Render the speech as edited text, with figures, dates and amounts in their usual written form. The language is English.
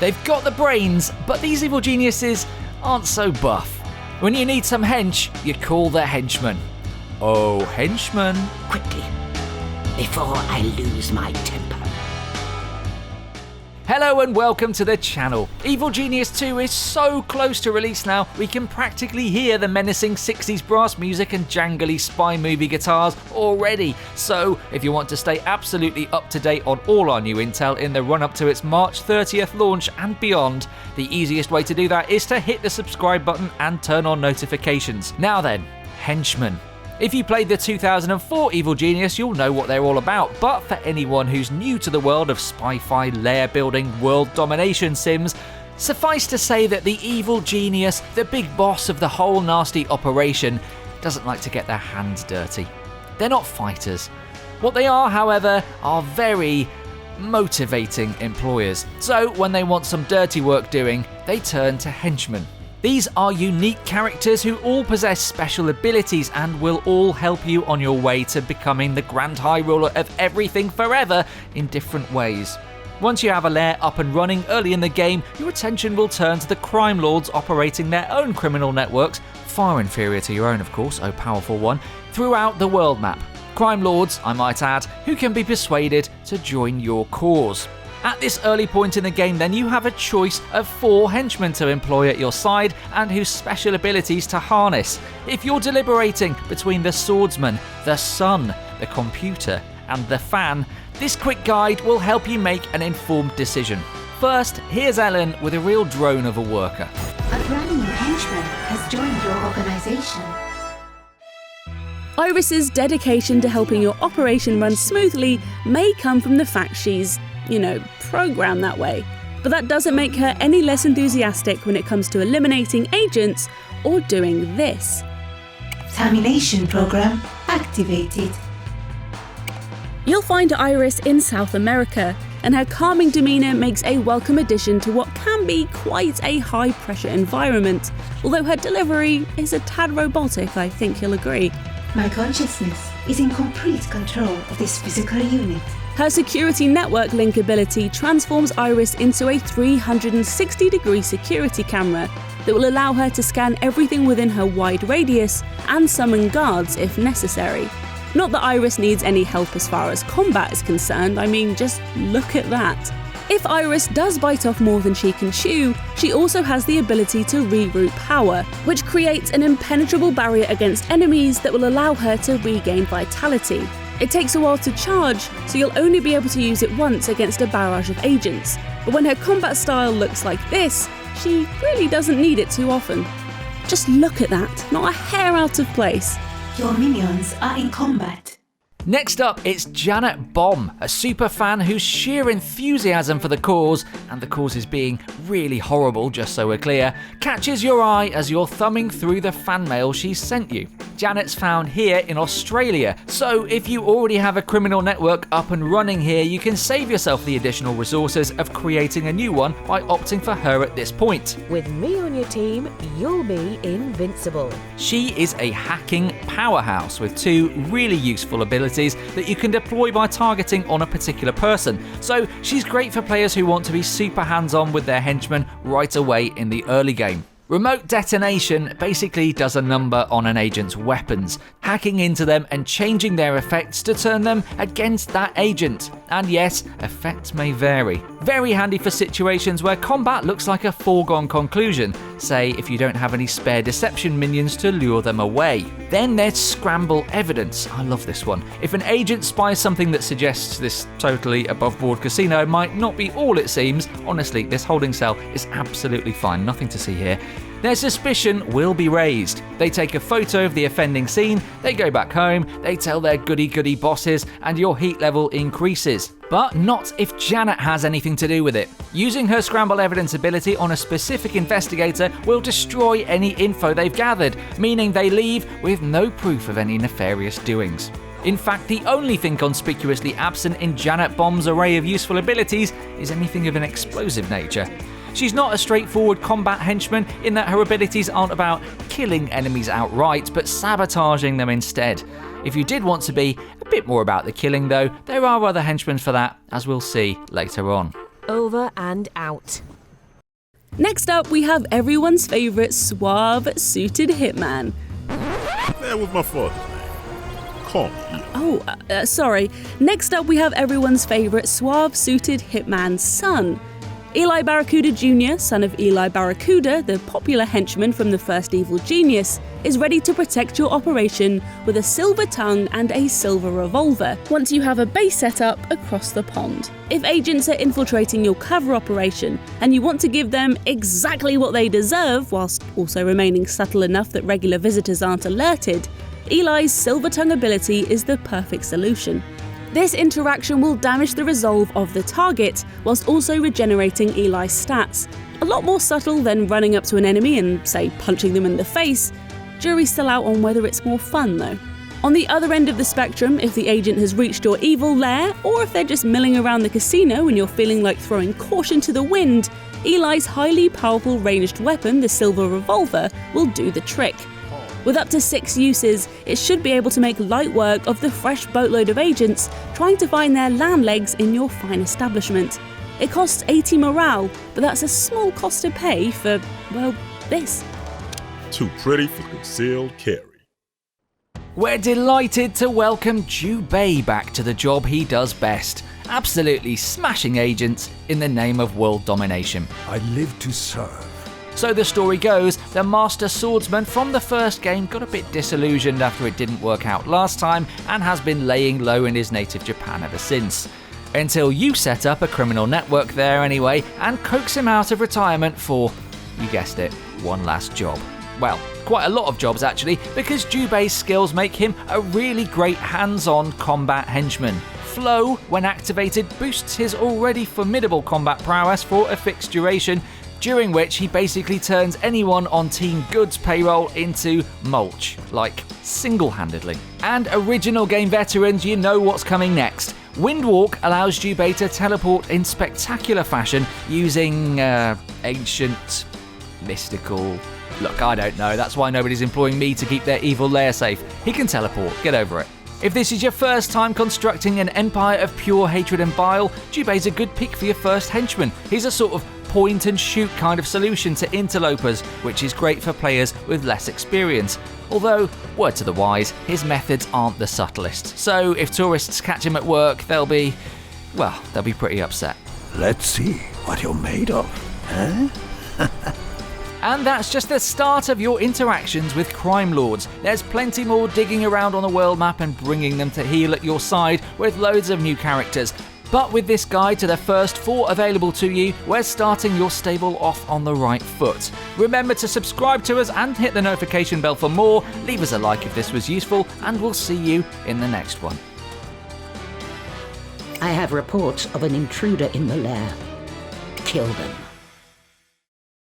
They've got the brains, but these evil geniuses aren't so buff. When you need some hench, you call the henchmen. Oh, henchmen. Quickly, before I lose my temper. Hello and welcome to the channel. Evil Genius 2 is so close to release now, we can practically hear the menacing 60s brass music and jangly spy movie guitars already. So, if you want to stay absolutely up to date on all our new intel in the run up to its March 30th launch and beyond, the easiest way to do that is to hit the subscribe button and turn on notifications. Now then, Henchmen. If you played the 2004 Evil Genius, you'll know what they're all about, but for anyone who's new to the world of spy-fi, lair building, world domination sims, suffice to say that the Evil Genius, the big boss of the whole nasty operation, doesn't like to get their hands dirty. They're not fighters. What they are, however, are very motivating employers. So when they want some dirty work doing, they turn to henchmen. These are unique characters who all possess special abilities and will all help you on your way to becoming the Grand High Ruler of everything forever in different ways. Once you have a lair up and running early in the game, your attention will turn to the crime lords operating their own criminal networks, far inferior to your own of course, oh powerful one, throughout the world map. Crime lords, I might add, who can be persuaded to join your cause. At this early point in the game then, you have a choice of 4 henchmen to employ at your side and whose special abilities to harness. If you're deliberating between the Swordsman, the Sun, the Computer and the Fan, this quick guide will help you make an informed decision. First, here's Ellen with a real drone of a worker. A brand new henchman has joined your organization. I.R.I.S's dedication to helping your operation run smoothly may come from the fact she's, programmed that way. But that doesn't make her any less enthusiastic when it comes to eliminating agents or doing this. Domination program activated. You'll find I.R.I.S in South America, and her calming demeanour makes a welcome addition to what can be quite a high-pressure environment. Although her delivery is a tad robotic, I think you'll agree. My consciousness is in complete control of this physical unit. Her security network link ability transforms I.R.I.S into a 360-degree security camera that will allow her to scan everything within her wide radius and summon guards if necessary. Not that I.R.I.S needs any help as far as combat is concerned, I mean, just look at that. If I.R.I.S does bite off more than she can chew, she also has the ability to reroute power, which creates an impenetrable barrier against enemies that will allow her to regain vitality. It takes a while to charge, so you'll only be able to use it once against a barrage of agents. But when her combat style looks like this, she really doesn't need it too often. Just look at that, not a hair out of place. Your minions are in combat. Next up, it's Janet Bombe, a super fan whose sheer enthusiasm for the cause, and the cause is being really horrible, just so we're clear, catches your eye as you're thumbing through the fan mail she's sent you. Janet's found here in Australia, so if you already have a criminal network up and running here, you can save yourself the additional resources of creating a new one by opting for her at this point. With me on your team, you'll be invincible. She is a hacking powerhouse with 2 really useful abilities that you can deploy by targeting on a particular person. So she's great for players who want to be super hands-on with their henchmen right away in the early game. Remote detonation basically does a number on an agent's weapons, hacking into them and changing their effects to turn them against that agent. And yes, effects may vary. Very handy for situations where combat looks like a foregone conclusion, say if you don't have any spare deception minions to lure them away. Then there's scramble evidence. I love this one. If an agent spies something that suggests this totally above-board casino might not be all it seems, honestly, this holding cell is absolutely fine, nothing to see here. Their suspicion will be raised. They take a photo of the offending scene, they go back home, they tell their goody-goody bosses, and your heat level increases. But not if Janet has anything to do with it. Using her scramble evidence ability on a specific investigator will destroy any info they've gathered, meaning they leave with no proof of any nefarious doings. In fact, the only thing conspicuously absent in Janet Bombe's array of useful abilities is anything of an explosive nature. She's not a straightforward combat henchman in that her abilities aren't about killing enemies outright, but sabotaging them instead. If you did want to be a bit more about the killing though, there are other henchmen for that, as we'll see later on. Over and out. Next up, we have everyone's favourite suave-suited hitman. That was my father's name. Call me Eli. Sorry. Next up, we have everyone's favourite suave-suited hitman's son. Eli Barracuda Jr, son of Eli Barracuda, the popular henchman from the first evil genius, is ready to protect your operation with a silver tongue and a silver revolver once you have a base set up across the pond. If agents are infiltrating your cover operation and you want to give them exactly what they deserve whilst also remaining subtle enough that regular visitors aren't alerted, Eli's silver tongue ability is the perfect solution. This interaction will damage the resolve of the target, whilst also regenerating Eli's stats. A lot more subtle than running up to an enemy and, say, punching them in the face. Jury's still out on whether it's more fun, though. On the other end of the spectrum, if the agent has reached your evil lair, or if they're just milling around the casino and you're feeling like throwing caution to the wind, Eli's highly powerful ranged weapon, the silver revolver, will do the trick. With up to 6 uses, it should be able to make light work of the fresh boatload of agents trying to find their land legs in your fine establishment. It costs 80 morale, but that's a small cost to pay for, well, this. Too pretty for concealed carry. We're delighted to welcome Jubei back to the job he does best, absolutely smashing agents in the name of world domination. I live to serve. So the story goes, the master swordsman from the first game got a bit disillusioned after it didn't work out last time and has been laying low in his native Japan ever since. Until you set up a criminal network there anyway and coax him out of retirement for, you guessed it, one last job. Well, quite a lot of jobs actually, because Jubei's skills make him a really great hands-on combat henchman. Flow, when activated, boosts his already formidable combat prowess for a fixed duration, during which he basically turns anyone on Team Good's payroll into mulch, like single-handedly. And original game veterans, you know what's coming next. Windwalk allows Jubei to teleport in spectacular fashion using ancient, mystical... Look, I don't know, that's why nobody's employing me to keep their evil lair safe. He can teleport, get over it. If this is your first time constructing an empire of pure hatred and bile, Jubei's a good pick for your first henchman. He's a sort of point and shoot kind of solution to interlopers, which is great for players with less experience. Although, word to the wise, his methods aren't the subtlest. So if tourists catch him at work, they'll be pretty upset. Let's see what you're made of, huh? And that's just the start of your interactions with crime lords. There's plenty more digging around on the world map and bringing them to heel at your side with loads of new characters. But with this guide to the first 4 available to you, we're starting your stable off on the right foot. Remember to subscribe to us and hit the notification bell for more. Leave us a like if this was useful, and we'll see you in the next one. I have reports of an intruder in the lair. Kill them.